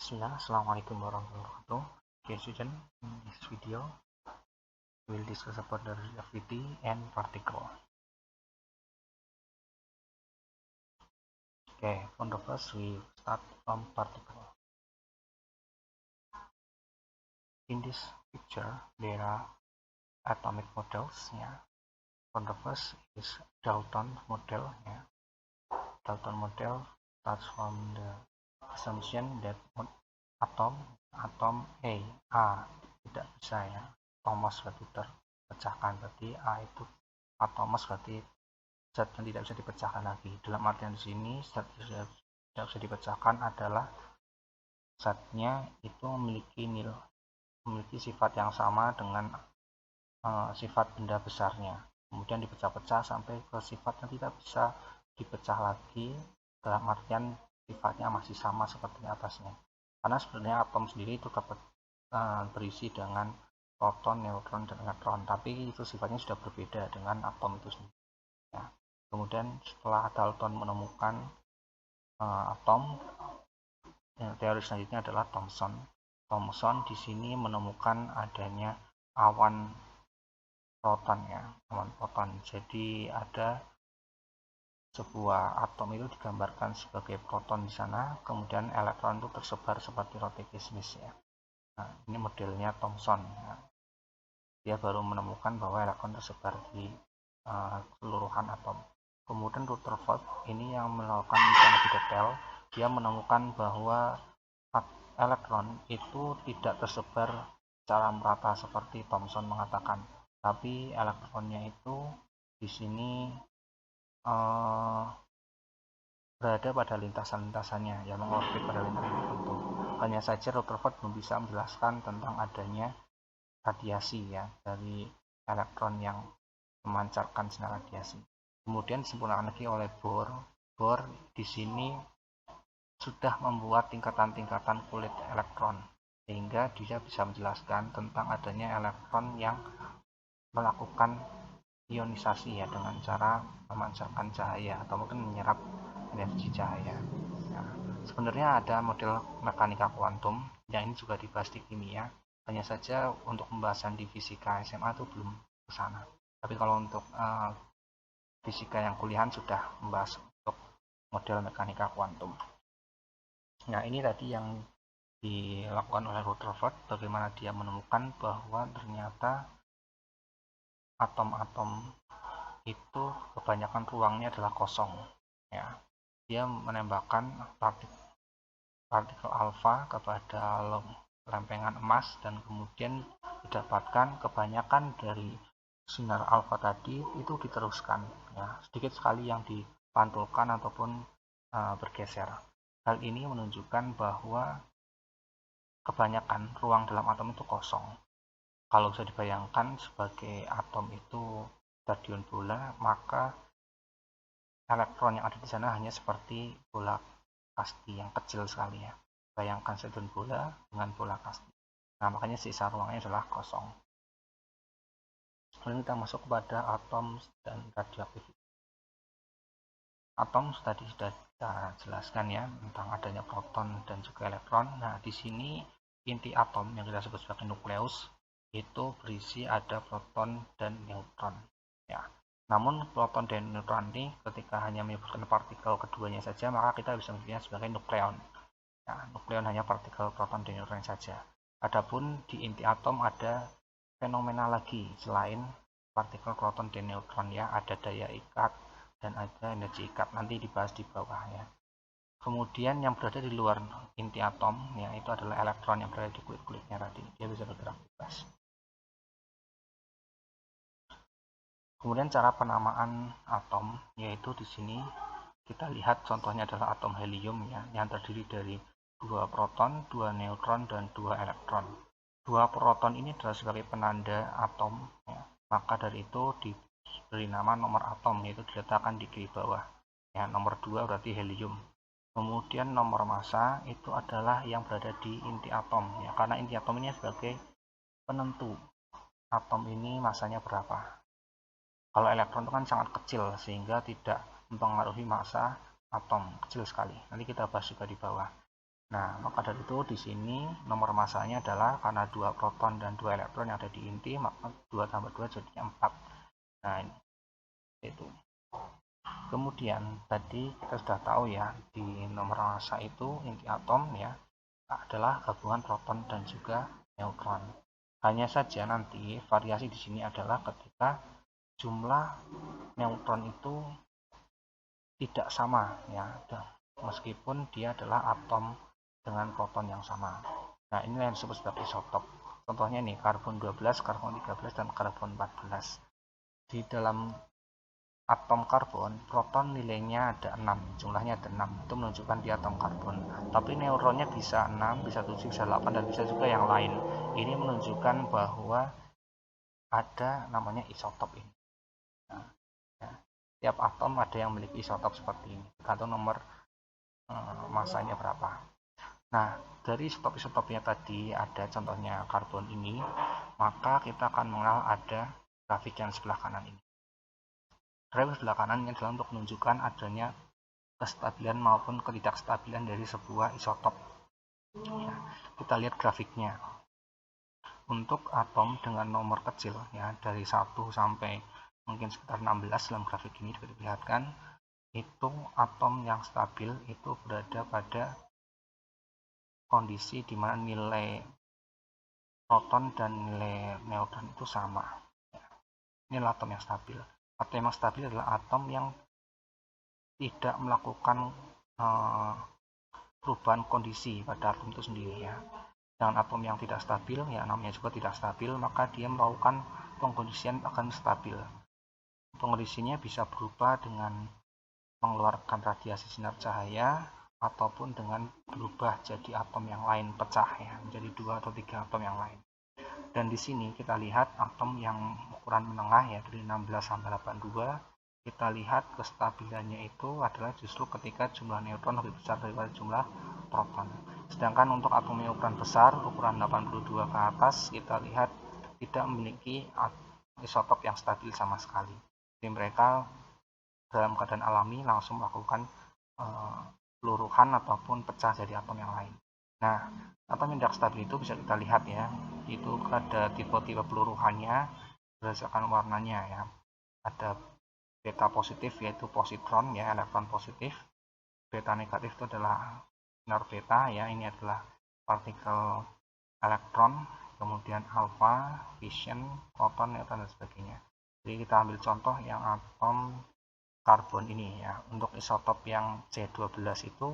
Bismillah, Assalamualaikum warahmatullahi wabarakatuh. Okay, student, in this video, we will discuss about the relativity and particle. Okay, from the first, we start from particle. In this picture, there are atomic models. Yeah. From the first is Dalton model. Yeah. Dalton model starts from the assumption that atom A tidak bisa ya, atomos berarti terpecahkan, berarti A itu atomos berarti zat yang tidak bisa dipecahkan lagi. Dalam artian di sini zat yang tidak bisa dipecahkan adalah zatnya itu memiliki sifat yang sama dengan sifat benda besarnya, kemudian dipecah-pecah sampai ke sifat yang tidak bisa dipecah lagi, dalam artian sifatnya masih sama seperti atasnya. Karena sebenarnya atom sendiri itu berisi dengan proton, neutron, dan elektron, tapi itu sifatnya sudah berbeda dengan atom itu sendiri. Ya. Kemudian setelah Dalton menemukan atom, teori selanjutnya adalah Thomson. Thomson di sini menemukan adanya awan proton ya, awan proton. Jadi ada sebuah atom itu digambarkan sebagai proton di sana, kemudian elektron itu tersebar seperti roti kismis ya. Nah, ini modelnya Thomson. Ya. Dia baru menemukan bahwa elektron tersebar di keseluruhan atom. Kemudian Rutherford ini yang melakukan penelitian lebih detail, dia menemukan bahwa elektron itu tidak tersebar secara merata seperti Thomson mengatakan, tapi elektronnya itu di sini berada pada lintasan-lintasannya, yang mengorbit pada lintasan tertentu. Hanya saja Rutherford belum bisa menjelaskan tentang adanya radiasi ya dari elektron yang memancarkan sinar radiasi. Kemudian disempurnakan lagi oleh Bohr. Bohr di sini sudah membuat tingkatan-tingkatan kulit elektron, sehingga dia bisa menjelaskan tentang adanya elektron yang melakukan ionisasi ya dengan cara memancarkan cahaya atau mungkin menyerap energi cahaya. Nah, sebenarnya ada model mekanika kuantum yang ini juga dibahas di kimia, hanya saja untuk pembahasan di fisika SMA itu belum ke sana. Tapi kalau untuk fisika yang kuliahan sudah membahas untuk model mekanika kuantum. Nah, ini tadi yang dilakukan oleh Rutherford, bagaimana dia menemukan bahwa ternyata atom-atom itu kebanyakan ruangnya adalah kosong ya. Dia menembakkan partikel alfa kepada lempengan emas dan kemudian didapatkan kebanyakan dari sinar alfa tadi itu diteruskan ya, sedikit sekali yang dipantulkan ataupun bergeser. Hal ini menunjukkan bahwa kebanyakan ruang dalam atom itu kosong. Kalau bisa dibayangkan sebagai atom itu stadion bola, maka elektron yang ada di sana hanya seperti bola kasti yang kecil sekali ya. Bayangkan stadion bola dengan bola kasti. Nah, makanya sisa ruangnya adalah kosong. Kemudian kita masuk kepada atom dan radioaktivitas. Atom tadi sudah kita jelaskan ya tentang adanya proton dan juga elektron. Nah, di sini inti atom yang kita sebut sebagai nukleus itu berisi ada proton dan neutron ya. Namun proton dan neutron ini ketika hanya menyebutkan partikel keduanya saja, maka kita bisa menyebutnya sebagai nukleon. Nah, nukleon hanya partikel proton dan neutron saja. Adapun di inti atom ada fenomena lagi selain partikel proton dan neutron ya, ada daya ikat dan ada energi ikat, nanti dibahas di bawah ya. Kemudian yang berada di luar inti atom ya, itu adalah elektron yang berada di kulit-kulitnya tadi, dia bisa bergerak bebas. Kemudian cara penamaan atom, yaitu di sini kita lihat contohnya adalah atom helium ya, yang terdiri dari 2 proton, 2 neutron, dan 2 elektron. 2 proton ini adalah sebagai penanda atom ya. Maka dari itu diberi nama nomor atom, yaitu diletakkan di kiri bawah. Ya, nomor 2 berarti helium. Kemudian nomor massa itu adalah yang berada di inti atom ya, karena inti atom ini sebagai penentu atom ini massanya berapa. Kalau elektron itu kan sangat kecil sehingga tidak mempengaruhi massa atom, kecil sekali. Nanti kita bahas juga di bawah. Nah, maka dari itu di sini nomor massanya adalah karena 2 proton dan 2 elektron yang ada di inti, maka 2 tambah 2 jadinya 4. Nah, ini itu. Kemudian tadi kita sudah tahu ya, di nomor massa itu inti atom ya adalah gabungan proton dan juga neutron. Hanya saja nanti variasi di sini adalah ketika jumlah neutron itu tidak sama ya, meskipun dia adalah atom dengan proton yang sama. Nah, ini yang disebut sebagai isotop. Contohnya nih, karbon 12, karbon 13, dan karbon 14. Di dalam atom karbon, proton nilainya ada 6, jumlahnya ada 6. Itu menunjukkan dia atom karbon. Tapi neutronnya bisa 6, bisa 7, bisa 8, dan bisa juga yang lain. Ini menunjukkan bahwa ada namanya isotop ini. Nah, ya. Tiap atom ada yang memiliki isotop seperti ini, tergantung nomor masanya berapa. Nah, dari isotop-isotopnya tadi ada contohnya karbon ini, maka kita akan mengenal ada grafik yang sebelah kanan ini. Grafik sebelah kanan ini adalah untuk menunjukkan adanya kestabilan maupun ketidakstabilan dari sebuah isotop. Ya, kita lihat grafiknya. Untuk atom dengan nomor kecil ya dari 1 sampai mungkin sekitar 16 dalam grafik ini dapat diperlihatkan, itu atom yang stabil itu berada pada kondisi di mana nilai proton dan nilai neutron itu sama. Ini adalah atom yang stabil. Atom yang stabil adalah atom yang tidak melakukan perubahan kondisi pada atom itu sendiri ya. Dengan atom yang tidak stabil, ya namanya juga tidak stabil, maka dia melakukan pengkondisian akan stabil. Pengkondisinya bisa berubah dengan mengeluarkan radiasi sinar cahaya ataupun dengan berubah jadi atom yang lain, pecah ya menjadi 2 atau 3 atom yang lain. Dan di sini kita lihat atom yang ukuran menengah ya dari 16 sampai 82, kita lihat kestabilannya itu adalah justru ketika jumlah neutron lebih besar daripada jumlah proton. Sedangkan untuk atom yang ukuran besar, ukuran 82 ke atas, kita lihat tidak memiliki isotop yang stabil sama sekali. Jadi mereka dalam keadaan alami langsung melakukan peluruhan ataupun pecah jadi atom yang lain. Nah, atom yang tidak stabil itu bisa kita lihat ya, itu ada tipe-tipe peluruhannya berdasarkan warnanya ya. Ada beta positif yaitu positron ya, elektron positif. Beta negatif itu adalah sinar beta ya, ini adalah partikel elektron. Kemudian alfa, fission, proton, neutron dan sebagainya. Jadi kita ambil contoh yang atom karbon ini ya. Untuk isotop yang C12 itu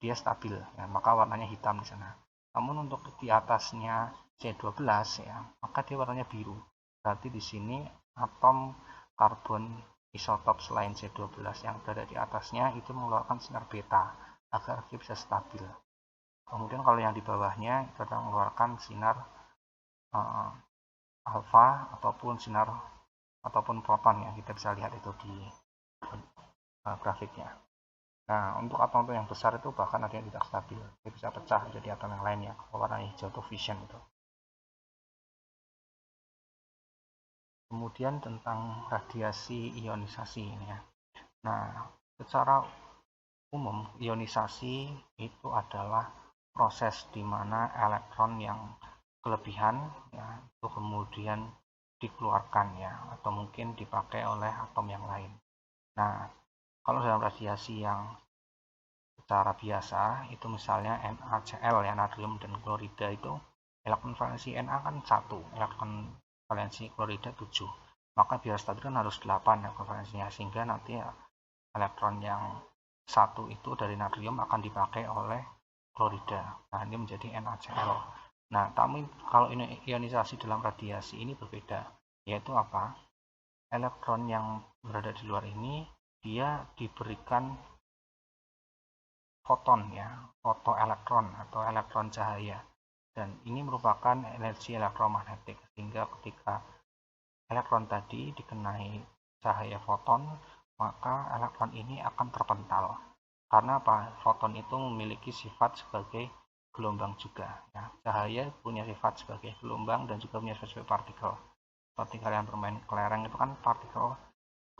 dia stabil ya, maka warnanya hitam di sana. Namun untuk di atasnya C12 ya, maka dia warnanya biru. Berarti di sini atom karbon isotop selain C12 yang berada di atasnya itu mengeluarkan sinar beta agar dia bisa stabil. Kemudian kalau yang di bawahnya itu akan mengeluarkan sinar alfa ataupun sinar ataupun proton ya, kita bisa lihat itu di grafiknya. Nah, untuk atom yang besar itu bahkan ada yang tidak stabil, dia bisa pecah jadi atom yang lain ya, warna hijau atau fission itu. Kemudian tentang radiasi ionisasi ini ya. Nah, secara umum ionisasi itu adalah proses di mana elektron yang kelebihan ya itu kemudian dikeluarkan ya, atau mungkin dipakai oleh atom yang lain. Nah, kalau dalam radiasi yang secara biasa itu misalnya NaCl ya, natrium dan klorida, itu elektron valensi Na kan 1, elektron valensi klorida 7, maka biar stabil kan harus 8 elektron valensinya, sehingga nanti elektron yang 1 itu dari natrium akan dipakai oleh klorida. Nah, ini menjadi NaCl. Nah, tapi kalau ini ionisasi dalam radiasi ini berbeda, yaitu apa? Elektron yang berada di luar ini dia diberikan foton ya, fotoelektron atau elektron cahaya. Dan ini merupakan energi elektromagnetik, sehingga ketika elektron tadi dikenai cahaya foton, maka elektron ini akan terpental. Karena apa? Foton itu memiliki sifat sebagai gelombang juga. Ya. Cahaya punya sifat sebagai gelombang dan juga punya sifat sebagai partikel. Seperti kalian bermain kelereng itu kan partikel,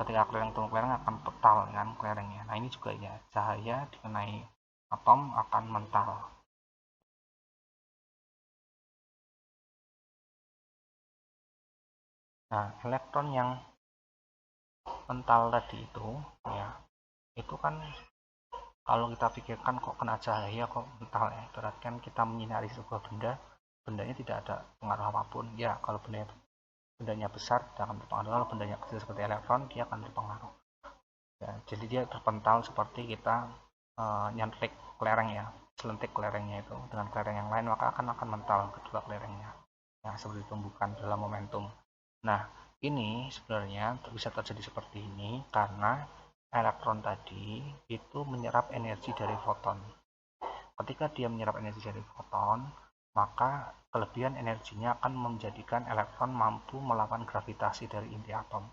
ketika kelereng ketemu kelereng akan petal kan kelerengnya. Nah ini juga ya, cahaya dikenai atom akan mental. Nah, elektron yang kental tadi itu ya, itu kan kalau kita pikirkan kok kena cahaya kok kental ya, berarti kan kita menyinari sebuah bendanya tidak ada pengaruh apapun ya. Kalau bendanya besar tidak akan berpengaruh, kalau bendanya kecil seperti elektron dia akan berpengaruh ya. Jadi dia terpental seperti kita nyentrik kelereng ya, selentik kelerengnya itu dengan kelereng yang lain, maka akan mental kedua kelerengnya ya, seperti tumbukan dalam momentum. Nah, ini sebenarnya bisa terjadi seperti ini karena elektron tadi itu menyerap energi dari foton. Ketika dia menyerap energi dari foton, maka kelebihan energinya akan menjadikan elektron mampu melawan gravitasi dari inti atom.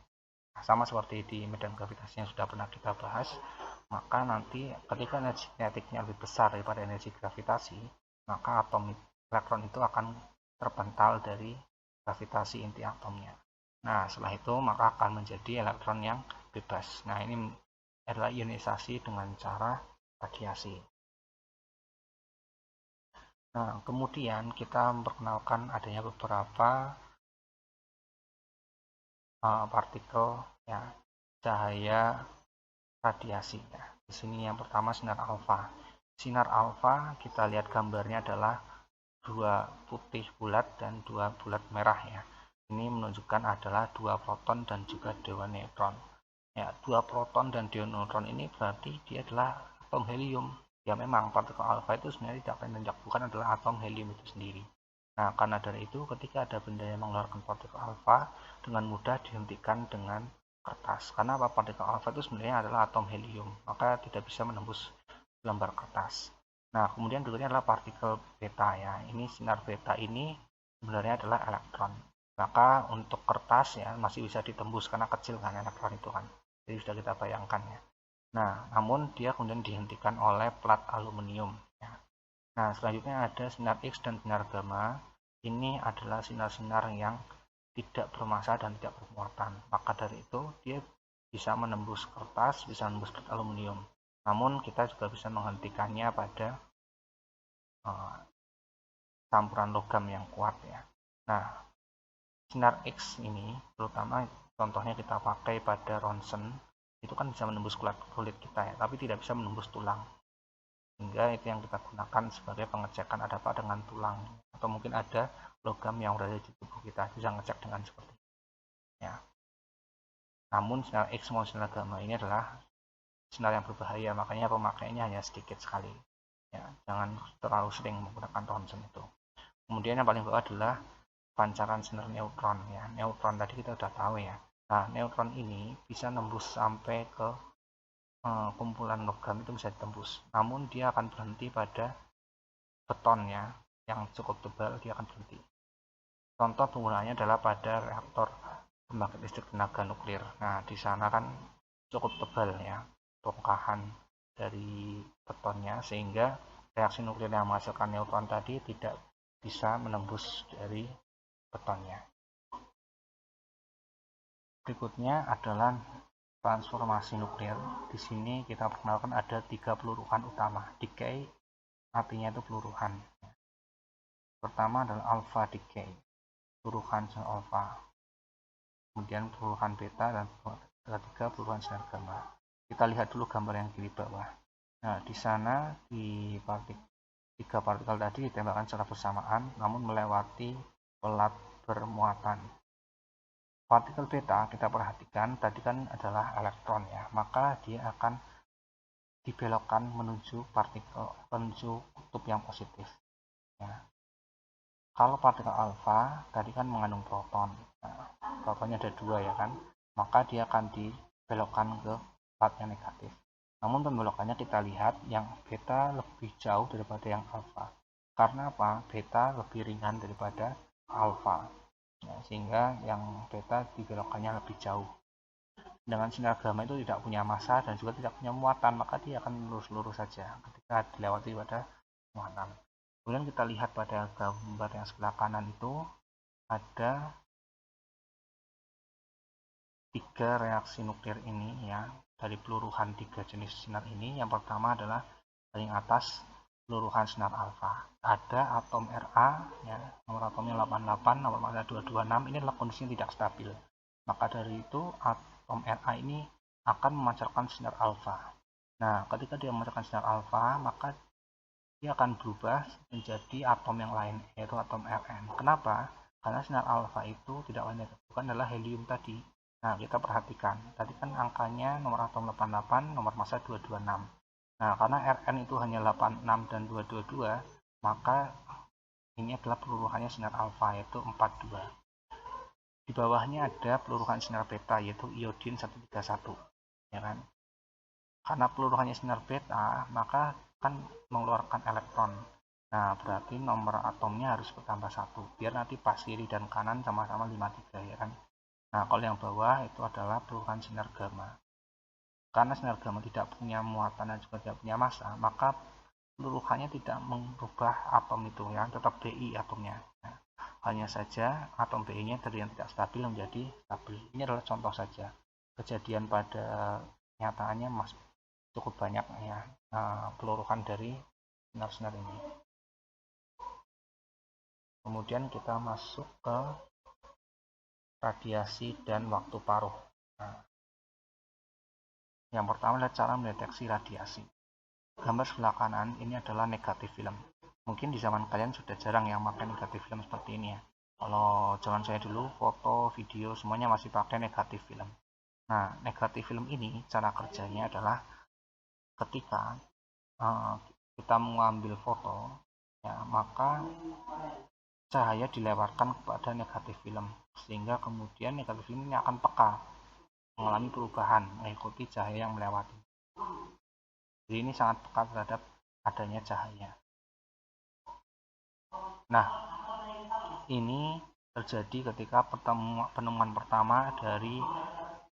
Nah, sama seperti di medan gravitasi yang sudah pernah kita bahas, maka nanti ketika energi kinetiknya lebih besar daripada energi gravitasi, maka elektron itu akan terpental dari gravitasi inti atomnya. Nah, setelah itu maka akan menjadi elektron yang bebas. Nah, ini adalah ionisasi dengan cara radiasi. Nah, kemudian kita memperkenalkan adanya beberapa partikel ya, cahaya radiasi ya. Di sini yang pertama sinar alfa. Sinar alfa kita lihat gambarnya adalah dua putih bulat dan dua bulat merah ya. Ini menunjukkan adalah dua proton dan juga dua neutron. Ya, dua proton dan dua neutron ini berarti dia adalah atom helium. Ya memang partikel alfa itu sebenarnya tidak lain dan bukan adalah atom helium itu sendiri. Nah, karena dari itu ketika ada benda yang mengeluarkan partikel alfa dengan mudah dihentikan dengan kertas. Karena apa? Partikel alfa itu sebenarnya adalah atom helium, maka tidak bisa menembus lembar kertas. Nah, kemudian berikutnya adalah partikel beta ya. Ini sinar beta ini sebenarnya adalah elektron. Maka untuk kertas ya masih bisa ditembus karena kecil kan elektron itu kan. Jadi sudah kita bayangkan ya. Nah, namun dia kemudian dihentikan oleh plat aluminium ya. Nah, selanjutnya ada sinar X dan sinar gamma. Ini adalah sinar-sinar yang tidak bermassa dan tidak bermuatan. Maka dari itu dia bisa menembus kertas, bisa menembus plat aluminium. Namun kita juga bisa menghentikannya pada campuran logam yang kuat ya. Nah, sinar X ini terutama contohnya kita pakai pada ronsen, itu kan bisa menembus kulit kita ya, tapi tidak bisa menembus tulang. Sehingga itu yang kita gunakan sebagai pengecekan ada apa dengan tulang, atau mungkin ada logam yang berada di tubuh kita, bisa ngecek dengan seperti ini ya. Namun sinar X maupun sinar gamma ini adalah sinar yang berbahaya, makanya pemakaiannya hanya sedikit sekali ya, jangan terlalu sering menggunakan ronsen itu. Kemudian yang paling bawah adalah pancaran sinar neutron ya. Neutron tadi kita sudah tahu ya. Nah, neutron ini bisa nembus sampai ke kumpulan logam, itu bisa ditembus. Namun dia akan berhenti pada beton ya, yang cukup tebal dia akan berhenti. Contoh penggunaannya adalah pada reaktor pembangkit listrik tenaga nuklir. Nah, di sana kan cukup tebal ya bongkahan dari betonnya, sehingga reaksi nuklir yang menghasilkan neutron tadi tidak bisa menembus dari betonnya. Berikutnya adalah transformasi nuklir. Di sini kita perkenalkan ada 3 peluruhan utama. Decay artinya itu peluruhan. Pertama adalah alpha decay, peluruhan sinar alpha. Kemudian peluruhan beta, dan ketiga peluruhan sinar gamma. Kita lihat dulu gambar yang kiri bawah. Nah, di sana di tiga partikel tadi ditembakkan secara bersamaan namun melewati pelat bermuatan. Partikel beta kita perhatikan tadi kan adalah elektron ya, maka dia akan dibelokkan menuju kutub yang positif ya. Kalau partikel alfa tadi kan mengandung proton, nah, protonnya ada 2 ya kan, maka dia akan dibelokkan ke plat yang negatif. Namun pembelokannya kita lihat yang beta lebih jauh daripada yang alfa. Karena apa? Beta lebih ringan daripada alfa. Ya, sehingga yang beta dibelokkannya lebih jauh. Dengan sinar gamma itu tidak punya massa dan juga tidak punya muatan, maka dia akan lurus-lurus saja ketika dilewati pada muatan. Kemudian kita lihat pada gambar yang sebelah kanan itu ada 3 reaksi nuklir ini ya, dari peluruhan 3 jenis sinar ini. Yang pertama adalah paling atas, peluruhan sinar alfa. Ada atom Ra ya, nomor atomnya 88, nomor massa 226. Ini adalah kondisinya tidak stabil. maka dari itu atom Na ini akan memancarkan sinar alfa. Nah, ketika dia memancarkan sinar alfa, maka dia akan berubah menjadi atom yang lain, yaitu atom Rn. Kenapa? Karena sinar alfa itu tidak lain bukan adalah helium tadi. Nah, kita perhatikan, tadi kan angkanya nomor atom 88, nomor massa 226. Nah, karena Rn itu hanya 86 dan 222, maka ini adalah peluruhannya sinar alfa, yaitu 42. Di bawahnya ada peluruhan sinar beta, yaitu iodin 131, ya kan? Karena peluruhannya sinar beta, maka akan mengeluarkan elektron. Nah, berarti nomor atomnya harus bertambah 1, biar nanti pas kiri dan kanan sama-sama 53, ya kan? Nah, kalau yang bawah itu adalah peluruhan sinar gamma. Karena sinar gamma tidak punya muatan dan juga tidak punya massa, maka peluruhannya tidak merubah atom itu, ya, tetap Bi atomnya. Nah, hanya saja atom Bi-nya dari yang tidak stabil menjadi stabil. Ini adalah contoh saja. Kejadian pada nyataannya cukup banyak, ya, peluruhan dari sinar-sinar ini. Kemudian kita masuk ke radiasi dan waktu paruh. Nah, yang pertama adalah cara mendeteksi radiasi. Gambar sebelah kanan ini adalah negatif film. Mungkin di zaman kalian sudah jarang yang pakai negatif film seperti ini, ya. Kalau zaman saya dulu, foto, video, semuanya masih pakai negatif film. Nah, negatif film ini cara kerjanya adalah ketika kita mengambil foto, ya, maka cahaya dilewatkan kepada negatif film, sehingga kemudian negatif film ini akan peka, mengalami perubahan mengikuti cahaya yang melewati. Jadi ini sangat peka terhadap adanya cahaya. Nah, ini terjadi ketika penemuan pertama dari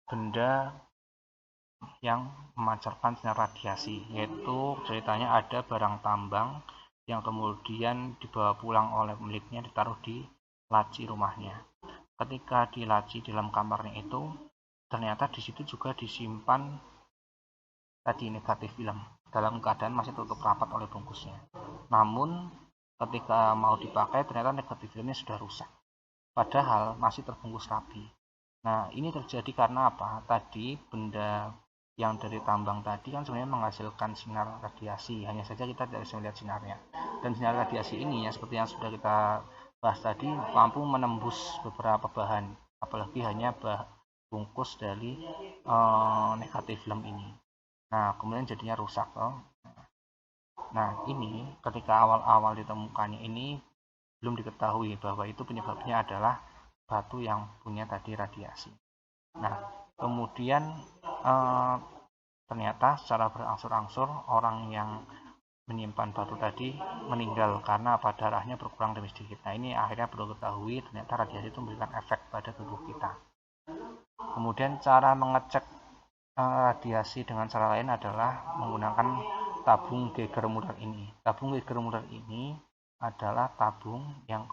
benda yang memancarkan sinar radiasi, yaitu ceritanya ada barang tambang yang kemudian dibawa pulang oleh pemiliknya, ditaruh di laci rumahnya. Ketika di laci dalam kamarnya itu, ternyata di situ juga disimpan tadi negatif film dalam keadaan masih tutup rapat oleh bungkusnya. Namun ketika mau dipakai ternyata negatif filmnya sudah rusak, padahal masih terbungkus rapi. Nah, ini terjadi karena apa? Tadi benda yang dari tambang tadi kan sebenarnya menghasilkan sinar radiasi, hanya saja kita tidak bisa melihat sinarnya. Dan sinar radiasi ini, ya, seperti yang sudah kita bahas tadi, mampu menembus beberapa bahan, apalagi hanya bungkus dari negatif film ini. Nah, kemudian jadinya rusak, toh. Nah, ini ketika awal-awal ditemukannya ini belum diketahui bahwa itu penyebabnya adalah batu yang punya tadi radiasi. Nah, kemudian ternyata secara berangsur-angsur orang yang menyimpan batu tadi meninggal karena darahnya berkurang demi sedikit. Nah, ini akhirnya perlu diketahui ternyata radiasi itu memberikan efek pada tubuh kita. Kemudian cara mengecek radiasi dengan cara lain adalah menggunakan tabung Geiger-Müller ini. Tabung Geiger-Müller ini adalah tabung yang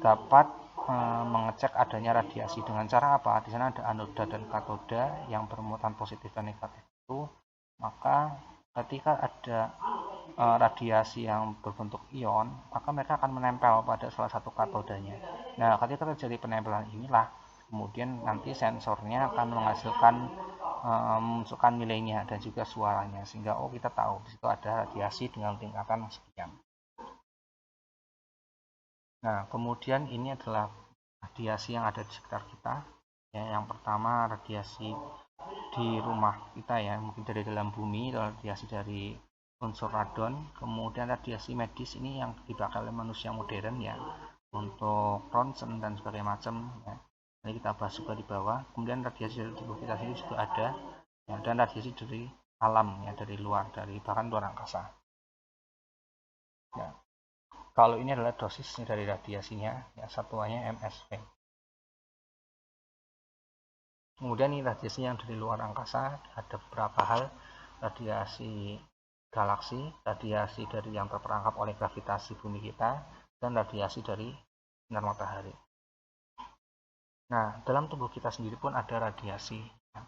dapat mengecek adanya radiasi dengan cara apa? Di sana ada anoda dan katoda yang bermuatan positif dan negatif itu, maka ketika ada radiasi yang berbentuk ion, maka mereka akan menempel pada salah satu katodanya. Nah, ketika terjadi penempelan inilah kemudian nanti sensornya akan menghasilkan memasukkan nilainya dan juga suaranya, sehingga kita tahu di situ ada radiasi dengan tingkatan sekian. Nah, kemudian ini adalah radiasi yang ada di sekitar kita. Ya, yang pertama radiasi di rumah kita, ya, mungkin dari dalam bumi, radiasi dari unsur radon. Kemudian radiasi medis ini yang dipakai oleh manusia modern, ya, untuk ronsen dan sebagainya macam, ya. Nanti kita bahas juga di bawah. Kemudian radiasi dari tubuh kita sendiri juga ada, ya, dan radiasi dari alam, ya, dari luar, dari bahkan luar angkasa. Ya. Kalau ini adalah dosisnya dari radiasinya, ya, satuannya MSV. Kemudian ini radiasi yang dari luar angkasa, ada beberapa hal: radiasi galaksi, radiasi dari yang terperangkap oleh gravitasi bumi kita, dan radiasi dari sinar matahari. Nah, dalam tubuh kita sendiri pun ada radiasi, ya,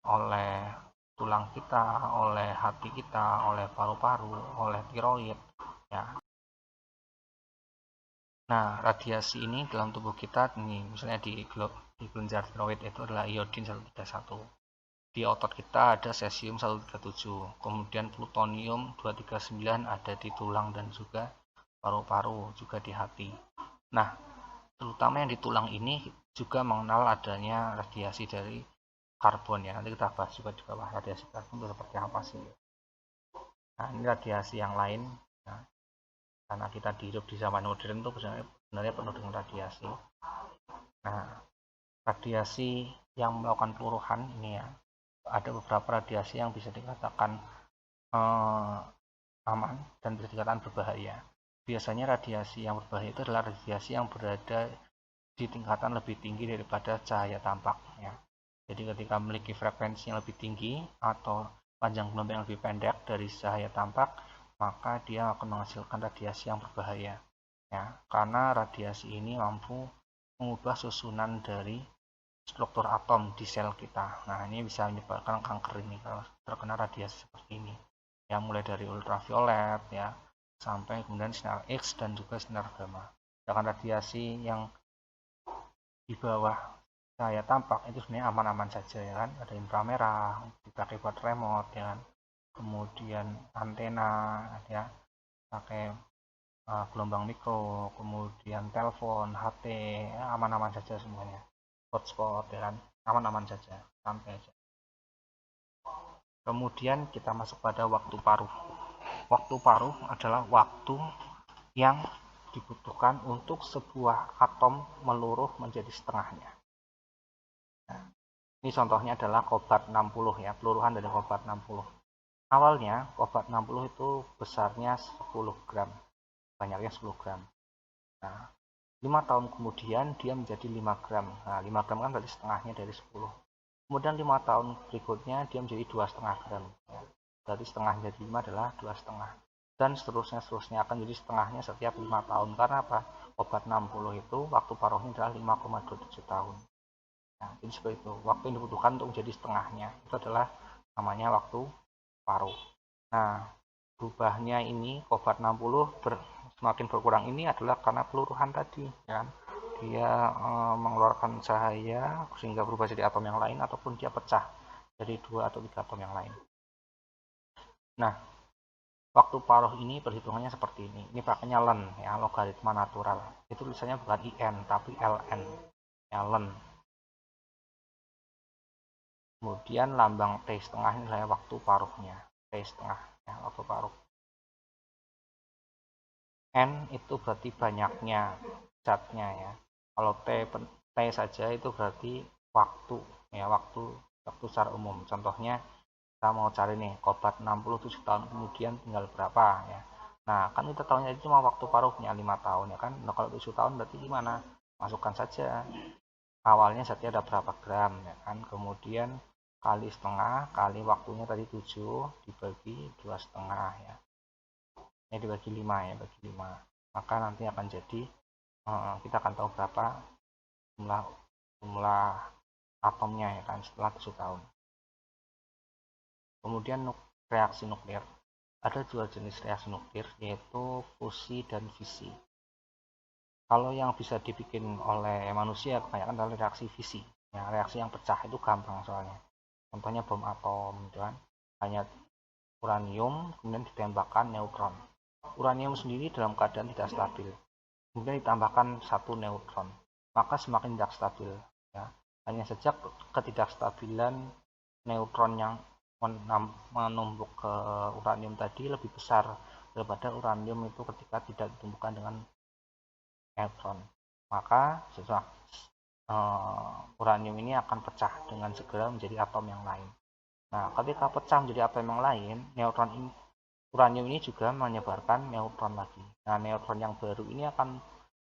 oleh tulang kita, oleh hati kita, oleh paru-paru, oleh tiroid, ya. Nah, radiasi ini dalam tubuh kita, nih, misalnya di kelenjar tiroid itu adalah iodin 131. Di otot kita ada cesium 137, kemudian plutonium 239 ada di tulang dan juga paru-paru, juga di hati. Nah, terutama yang di tulang ini juga mengenal adanya radiasi dari karbon ya. Nanti kita bahas juga di bawah radiasi karbon itu seperti apa sih. Nah, ini radiasi yang lain. Nah, karena kita hidup di zaman modern itu sebenarnya penuh dengan radiasi. Nah, radiasi yang melakukan peluruhan ini ya, ada beberapa radiasi yang bisa dikatakan aman dan bisa dikatakan berbahaya. Biasanya radiasi yang berbahaya itu adalah radiasi yang berada di tingkatan lebih tinggi daripada cahaya tampak ya. Jadi ketika memiliki frekuensi yang lebih tinggi atau panjang gelombang yang lebih pendek dari cahaya tampak, maka dia akan menghasilkan radiasi yang berbahaya ya, karena radiasi ini mampu mengubah susunan dari struktur atom di sel kita. Nah, ini bisa menyebabkan kanker ini kalau terkena radiasi seperti ini. Ya, mulai dari ultraviolet ya, sampai kemudian sinar X dan juga sinar gamma. Sedangkan radiasi yang di bawah cahaya tampak itu sebenarnya aman-aman saja ya kan. Ada inframerah, dipakai buat remote ya kan. Kemudian antena ya, pakai gelombang mikro, kemudian telepon, HP, ya, aman-aman saja semuanya. Hotspot ya kan, aman-aman saja, santai aja. Kemudian kita masuk pada waktu paruh. Waktu paruh adalah waktu yang dibutuhkan untuk sebuah atom meluruh menjadi setengahnya. Nah, ini contohnya adalah kobat 60 ya, peluruhan dari kobat 60. Awalnya kobat 60 itu besarnya 10 gram, banyaknya 10 gram. Nah, 5 tahun kemudian dia menjadi 5 gram. Nah, 5 gram kan berarti setengahnya dari 10. Kemudian 5 tahun berikutnya dia menjadi 2,5 gram. Ya. Berarti setengah dari 5 adalah 2,5. Dan seterusnya akan jadi setengahnya setiap 5 tahun. Karena apa? Obat 60 itu waktu paruhnya adalah 5,27 tahun. Nah, jadi seperti itu. Waktu yang dibutuhkan untuk menjadi setengahnya itu adalah namanya waktu paruh. Nah, berubahnya ini obat 60 semakin berkurang ini adalah karena peluruhan tadi ya. Dia mengeluarkan cahaya sehingga berubah jadi atom yang lain ataupun dia pecah jadi 2 atau 3 atom yang lain. Nah, waktu paruh ini perhitungannya seperti ini. Ini pakainya ln ya, logaritma natural. Itu tulisannya bukan IN tapi LN. Ya, ln. Kemudian lambang T setengah ini adalah waktu paruhnya. T setengah ya, waktu paruh. N itu berarti banyaknya zatnya ya. Kalau T saja itu berarti waktu ya, waktu secara umum. Contohnya kita mau cari nih obat 67 tahun kemudian tinggal berapa ya. Nah, kan kita tahunya itu cuma waktu paruhnya 5 tahun ya kan. Nah, kalau 7 tahun berarti gimana? Masukkan saja. Awalnya zatnya ada berapa gram ya kan. Kemudian kali setengah kali waktunya tadi 7 dibagi 2,5 ya. Ini dibagi 5 ya, bagi 5. Maka nanti akan jadi kita akan tahu berapa jumlah atomnya ya kan setelah 7 tahun. Kemudian reaksi nuklir. Ada 2 jenis reaksi nuklir yaitu fusi dan fisi. Kalau yang bisa dibikin oleh manusia kebanyakan adalah reaksi fisi. Ya, reaksi yang pecah itu gampang soalnya. Contohnya bom atom gitu kan. Hanya uranium kemudian ditembakkan neutron. Uranium sendiri dalam keadaan tidak stabil. Kemudian ditambahkan 1 neutron. Maka semakin tidak stabil. Ya. Hanya saja ketidakstabilan neutron yang menumpuk ke uranium tadi lebih besar daripada uranium itu ketika tidak ditumbuhkan dengan neutron. Maka uranium ini akan pecah dengan segera menjadi atom yang lain. Nah, ketika pecah menjadi atom yang lain, uranium ini juga menyebarkan neutron lagi. Nah, neutron yang baru ini akan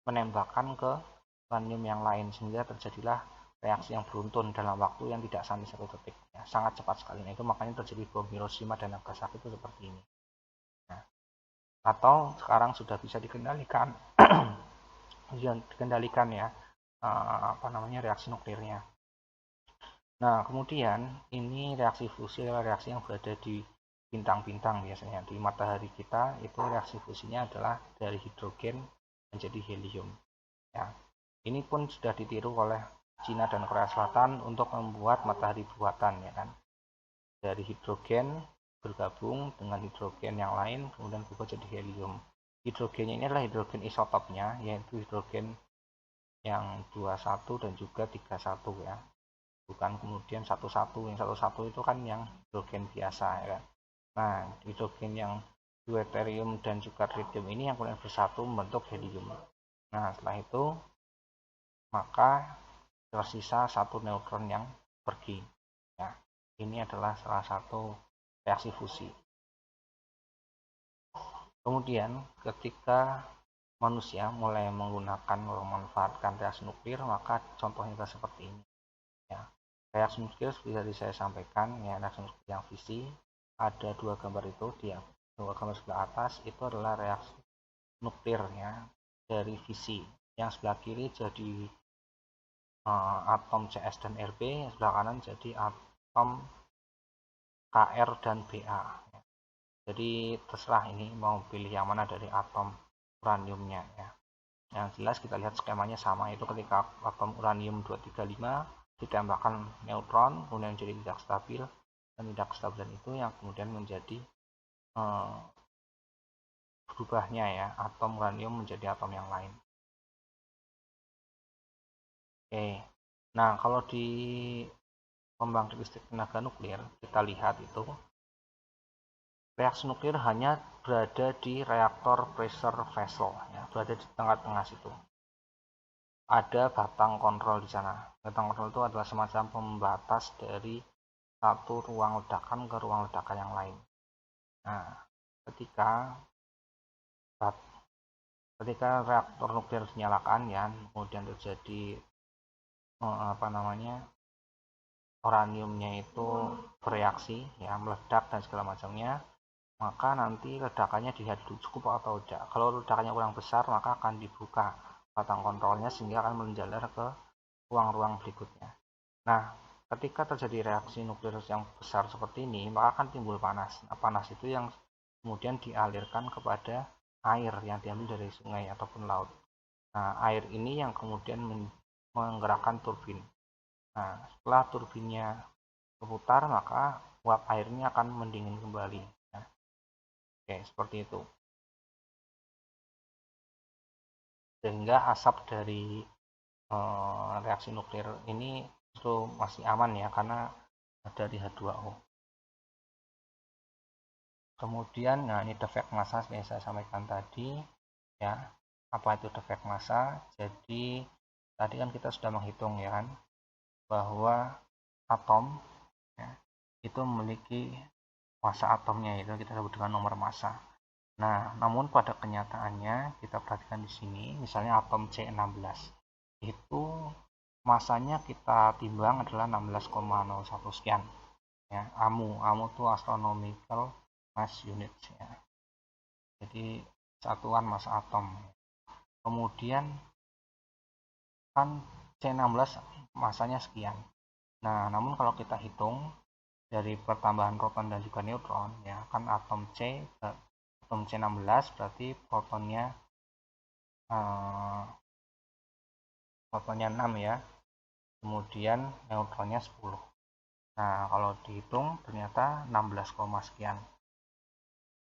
menembakkan ke uranium yang lain sehingga terjadilah reaksi yang beruntun dalam waktu yang tidak sampai 1 detik ya, sangat cepat sekali. Nah, itu makanya terjadi bom Hiroshima dan Nagasaki itu seperti ini. Nah, atau sekarang sudah bisa dikendalikan ya reaksi nuklirnya. Nah, kemudian ini reaksi fusi adalah reaksi yang berada di bintang-bintang biasanya. Di matahari kita itu reaksi fusinya adalah dari hidrogen menjadi helium. Ya, ini pun sudah ditiru oleh Cina dan Korea Selatan untuk membuat matahari buatan, ya kan. Dari hidrogen bergabung dengan hidrogen yang lain, kemudian berubah jadi helium. Hidrogennya ini adalah hidrogen isotopnya, yaitu hidrogen yang 21 dan juga 31 ya. Bukan kemudian satu-satu. Yang satu-satu itu kan yang hidrogen biasa ya kan. Nah, hidrogen yang deuterium dan juga tritium ini yang kemudian bersatu membentuk helium. Nah, setelah itu maka tersisa satu neutron yang pergi. Ya, ini adalah salah satu reaksi fusi. Kemudian ketika manusia mulai menggunakan memanfaatkan reaksi nuklir, maka contohnya seperti ini. Ya, reaksi nuklir seperti saya sampaikan, ya, reaksi nuklir yang fisi, ada dua gambar itu, dua gambar sebelah atas itu adalah reaksi nuklirnya dari fisi. Yang sebelah kiri jadi atom CS dan Rb, yang sebelah kanan jadi atom Kr dan Ba. Jadi terserah ini mau pilih yang mana dari atom uraniumnya ya. Yang jelas kita lihat skemanya sama, itu ketika atom uranium 235 ditembakkan neutron kemudian jadi tidak stabil, dan tidak kestabilan itu yang kemudian menjadi berubahnya ya atom uranium menjadi atom yang lain. Oke, nah kalau di pembangkit listrik tenaga nuklir kita lihat itu reaksi nuklir hanya berada di reaktor pressure vessel ya, berada di tengah-tengah situ. Ada batang kontrol di sana. Batang kontrol itu adalah semacam pembatas dari satu ruang ledakan ke ruang ledakan yang lain. Nah, ketika reaktor nuklir dinyalakan ya, kemudian terjadi uraniumnya itu bereaksi ya, meledak dan segala macamnya, maka nanti ledakannya dilihat cukup atau tidak. Kalau ledakannya kurang besar, maka akan dibuka batang kontrolnya sehingga akan menjalar ke ruang-ruang berikutnya. Nah, ketika terjadi reaksi nuklir yang besar seperti ini, maka akan timbul panas. Nah, panas itu yang kemudian dialirkan kepada air yang diambil dari sungai ataupun laut. Nah, air ini yang kemudian menggerakkan turbin. Nah, setelah turbinnya berputar, maka uap airnya akan mendingin kembali. Nah, oke, seperti itu. Sehingga asap dari reaksi nuklir ini itu masih aman ya, karena dari H2O. Kemudian, nah ini defek massa seperti saya sampaikan tadi ya. Apa itu defek massa? Jadi tadi kan kita sudah menghitung ya kan, bahwa atom ya, itu memiliki massa atomnya, itu kita sebut dengan nomor massa. Nah, namun pada kenyataannya kita perhatikan di sini, misalnya atom C16 itu masanya kita timbang adalah 16,01 sekian ya. AMU itu astronomical mass unit ya. Jadi satuan massa atom. Kemudian kan C16 masanya sekian. Nah, namun kalau kita hitung dari pertambahan proton dan juga neutron ya, kan atom C16 berarti protonnya 6 ya. Kemudian neutronnya 10. Nah, kalau dihitung ternyata 16, sekian.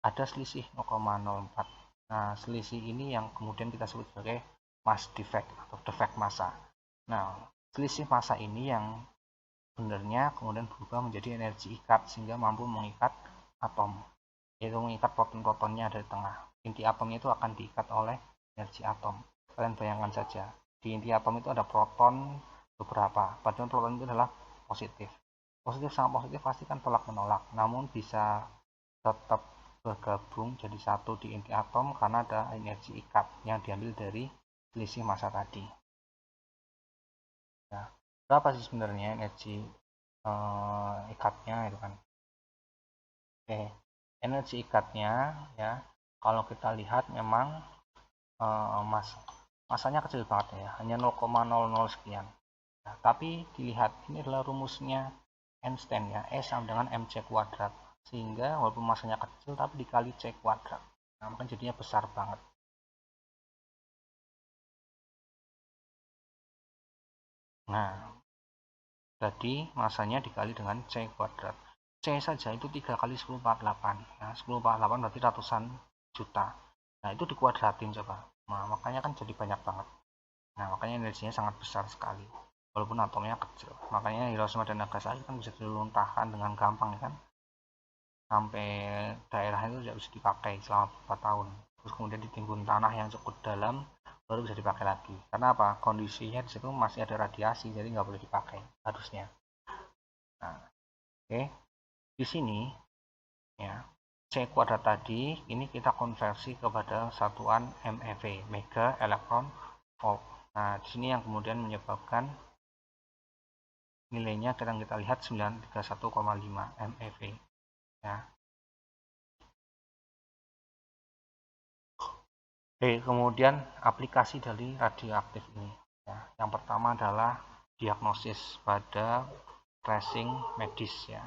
Ada selisih 0,04. Nah, selisih ini yang kemudian kita sebut sebagai mass defect atau defect massa. Nah, selisih massa ini yang sebenarnya kemudian berubah menjadi energi ikat sehingga mampu mengikat atom, yaitu mengikat proton-protonnya dari tengah. Inti atomnya itu akan diikat oleh energi atom. Kalian bayangkan saja, di inti atom itu ada proton beberapa, padahal proton itu adalah positif. Positif sama positif pasti kan tolak menolak, namun bisa tetap bergabung jadi satu di inti atom karena ada energi ikat yang diambil dari selisih massa tadi. Nah, berapa sih sebenarnya energi ikatnya itu kan? Oke, energi ikatnya ya, kalau kita lihat memang masanya kecil banget ya, hanya 0,00 sekian. Nah, tapi dilihat ini adalah rumusnya Einstein ya, E sama dengan mc kuadrat, sehingga walaupun masanya kecil tapi dikali c kuadrat, nah maka jadinya besar banget. Nah, jadi masanya dikali dengan C kuadrat. C saja itu 3 kali 1048. Nah, 1048 berarti ratusan juta. Nah, itu dikuadratin coba. Nah, makanya kan jadi banyak banget. Nah, makanya energinya sangat besar sekali. Walaupun atomnya kecil. Makanya Hiroshima dan Nagasaki kan bisa diluntahkan dengan gampang kan. Sampai daerah itu tidak bisa dipakai selama beberapa tahun. Terus kemudian ditimbun tanah yang cukup dalam, baru bisa dipakai lagi. Karena apa? Kondisinya di situ masih ada radiasi, jadi nggak boleh dipakai harusnya. Nah, oke. Di sini ya, C kuadrat tadi ini kita konversi kepada satuan MeV, mega elektron volt. Nah, di sini yang kemudian menyebabkan nilainya kita lihat 931,5 MeV ya. Kemudian aplikasi dari radioaktif ini ya. Yang pertama adalah diagnosis pada tracing medis ya.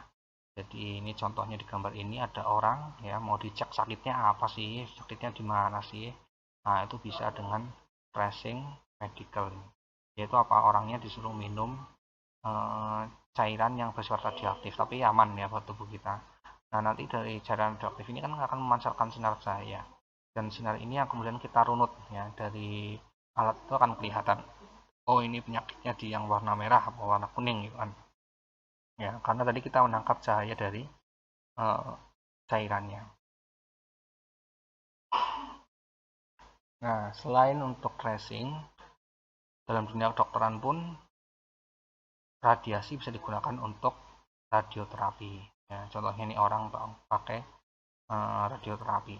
Jadi ini contohnya di gambar ini ada orang ya mau dicek sakitnya apa sih, sakitnya di mana sih. Nah, itu bisa dengan tracing medical. Yaitu apa? Orangnya disuruh minum cairan yang bersifat radioaktif tapi aman ya buat tubuh kita. Nah, nanti dari cairan radioaktif ini kan akan memancarkan sinar cahaya. Dan sinar ini yang kemudian kita runut ya dari alat itu akan kelihatan. Oh, ini penyakitnya di yang warna merah atau warna kuning gitu kan. Ya, karena tadi kita menangkap cahaya dari cairannya. Nah, selain untuk tracing, dalam dunia kedokteran pun radiasi bisa digunakan untuk radioterapi. Ya, contohnya ini orang pakai radioterapi.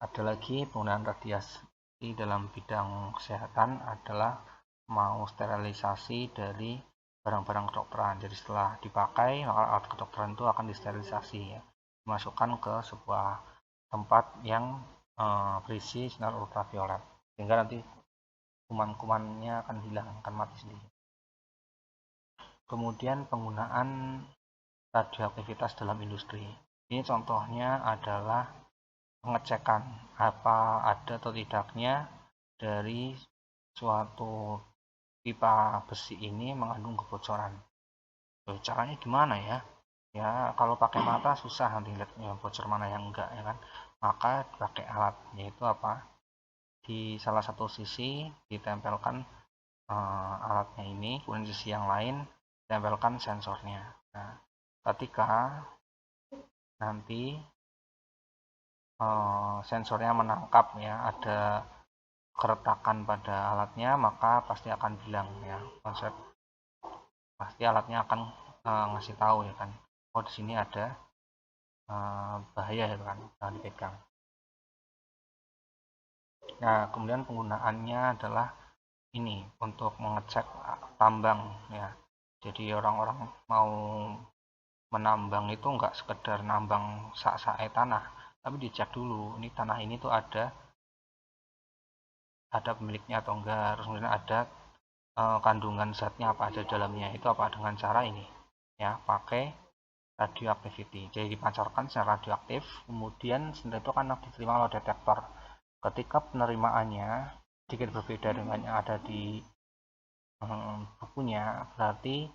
Ada lagi penggunaan radiasi dalam bidang kesehatan adalah mau sterilisasi dari barang-barang kedokteran. Jadi setelah dipakai, maka alat kedokteran itu akan disterilisasi ya. Dimasukkan ke sebuah tempat yang berisi sinar ultraviolet. Sehingga nanti kuman-kumannya akan hilang, akan mati sendiri. Kemudian penggunaan radioaktivitas dalam industri. Ini contohnya adalah pengecekan apa ada atau tidaknya dari suatu pipa besi ini mengandung kebocoran. Caranya gimana ya? Ya, kalau pakai mata susah nanti lihatnya bocor mana yang enggak ya kan. Maka pakai alat, yaitu apa? Di salah satu sisi ditempelkan alatnya ini, kemudian di sisi yang lain ditempelkan sensornya. Nah, ketika nanti sensornya menangkap ya ada keretakan pada alatnya, maka pasti akan bilang ya konsep pasti alatnya akan ngasih tahu ya kan, oh di sini ada bahaya ya kan, jangan dipegang. Nah, kemudian penggunaannya adalah ini untuk mengecek tambang ya. Jadi orang-orang mau menambang itu enggak sekedar nambang sak-sae tanah, tapi dicek dulu ini tanah ini tuh ada pemiliknya atau enggak, terus kemudian ada kandungan zatnya apa ada dalamnya, itu apa dengan cara ini ya, pakai radioactivity. Jadi dipancarkan secara radioaktif, kemudian senjata itu akan diterima oleh detektor. Ketika penerimaannya sedikit berbeda dengan yang ada di bukunya, berarti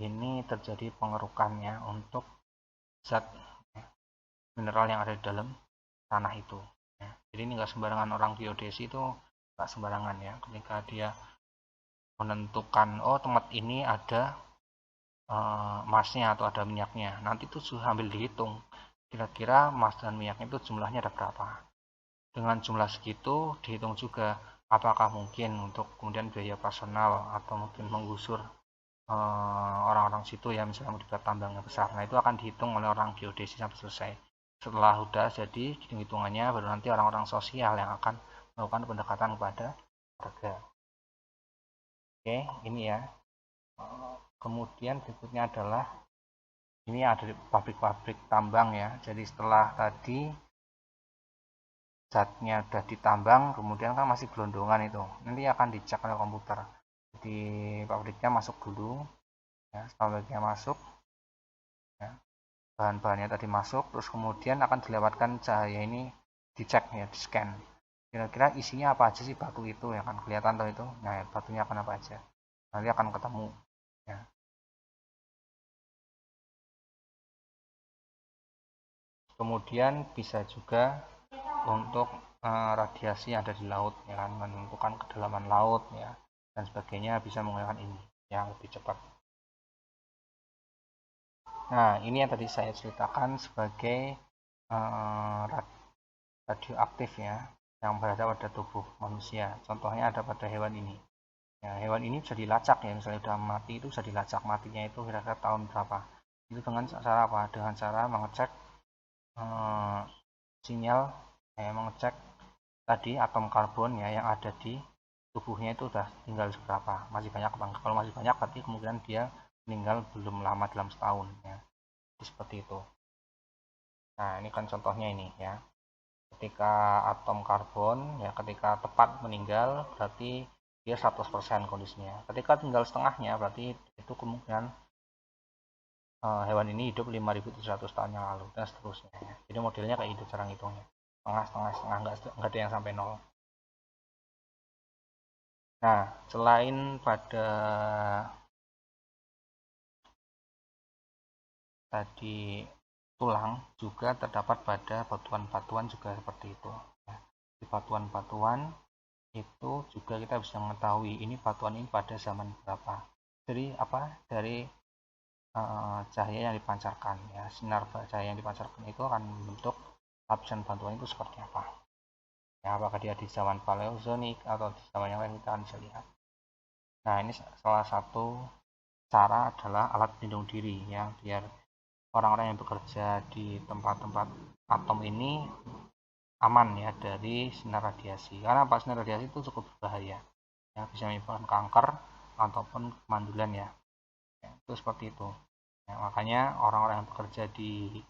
ini terjadi pengerukannya untuk zat mineral yang ada di dalam tanah itu ya. Jadi ini nggak sembarangan, orang geodesi itu nggak sembarangan ya, ketika dia menentukan oh tempat ini ada emasnya atau ada minyaknya, nanti itu sambil dihitung kira-kira emas dan minyaknya itu jumlahnya ada berapa. Dengan jumlah segitu dihitung juga apakah mungkin untuk kemudian biaya personal atau mungkin menggusur orang-orang situ ya, misalnya mau dibuat tambangnya besar. Nah, itu akan dihitung oleh orang geodesi sampai selesai. Setelah sudah jadi hitung-hitungannya, baru nanti orang-orang sosial yang akan melakukan pendekatan kepada warga. Oke, ini ya. Kemudian berikutnya adalah ini ada di pabrik-pabrik tambang ya. Jadi setelah tadi zatnya sudah ditambang, kemudian kan masih gelondongan itu. Nanti akan dicek oleh komputer. Jadi pabriknya masuk dulu ya, setelah pabriknya masuk ya, bahan-bahannya tadi masuk, terus kemudian akan dilewatkan cahaya ini, dicek ya, di scan. kira-kira isinya apa aja sih batu itu, ya kan kelihatan tuh itu. Nah, batunya akan apa aja, nanti akan ketemu ya. Kemudian bisa juga untuk radiasi yang ada di laut, ya kan, menentukan kedalaman laut ya dan sebagainya, bisa menggunakan ini yang lebih cepat. Nah, ini yang tadi saya ceritakan sebagai radioaktif ya, yang berada pada tubuh manusia. Contohnya ada pada hewan ini. Ya, hewan ini bisa dilacak ya, misalnya sudah mati itu bisa dilacak matinya itu kira-kira tahun berapa. Itu dengan cara apa? Dengan cara mengecek eh, sinyal, mengecek tadi atom karbon ya yang ada di tubuhnya itu udah tinggal seberapa, masih banyak apa enggak. Kalau masih banyak berarti kemungkinan dia meninggal belum lama, dalam setahun ya. Jadi seperti itu. Nah, ini kan contohnya ini ya. Ketika atom karbon ya, ketika tepat meninggal berarti dia 100% kondisinya. Ketika tinggal setengahnya berarti itu kemungkinan hewan ini hidup 5.700 tahun yang lalu dan seterusnya ya. Jadi modelnya kayak gitu cara ngitungnya. Setengah, setengah, setengah, enggak ada yang sampai nol. Nah, selain pada tadi tulang, juga terdapat pada batuan-batuan juga seperti itu ya. Di batuan-batuan itu juga kita bisa mengetahui ini batuan ini pada zaman berapa. Jadi apa? Dari cahaya yang dipancarkan ya, sinar cahaya yang dipancarkan itu akan membentuk lapisan batuan itu seperti apa ya, apakah dia di zaman Paleozoik atau di zaman yang lain, kita akan bisa lihat. Nah, ini salah satu cara adalah alat pelindung diri ya, biar orang-orang yang bekerja di tempat-tempat atom ini aman ya dari sinar radiasi, karena pas sinar radiasi itu cukup berbahaya ya, bisa menyebabkan kanker ataupun kemandulan ya, itu seperti itu ya. Makanya orang-orang yang bekerja di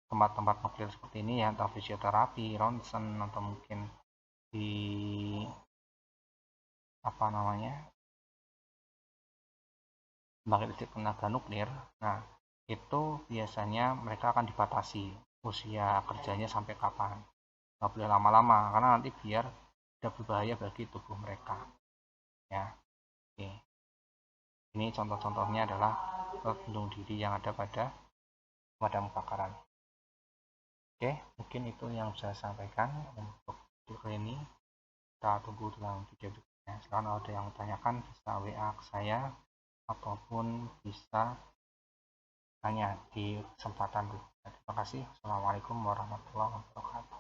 tempat-tempat nuklir seperti ini ya, entah fisioterapi, ronsen, atau mungkin di apa namanya, pembangkit listrik tenaga nuklir. Nah, itu biasanya mereka akan dibatasi usia kerjanya sampai kapan, nggak boleh lama-lama karena nanti biar tidak berbahaya bagi tubuh mereka ya. Oke, ini contoh-contohnya adalah pelindung diri yang ada pada pemadam kebakaran. Oke, mungkin itu yang saya sampaikan untuk video ini. Kita tunggu dalam video berikutnya. Sekarang ada yang tanyakan bisa WA ke saya ataupun bisa tanya di kesempatan berikutnya. Terima kasih. Assalamualaikum warahmatullahi wabarakatuh.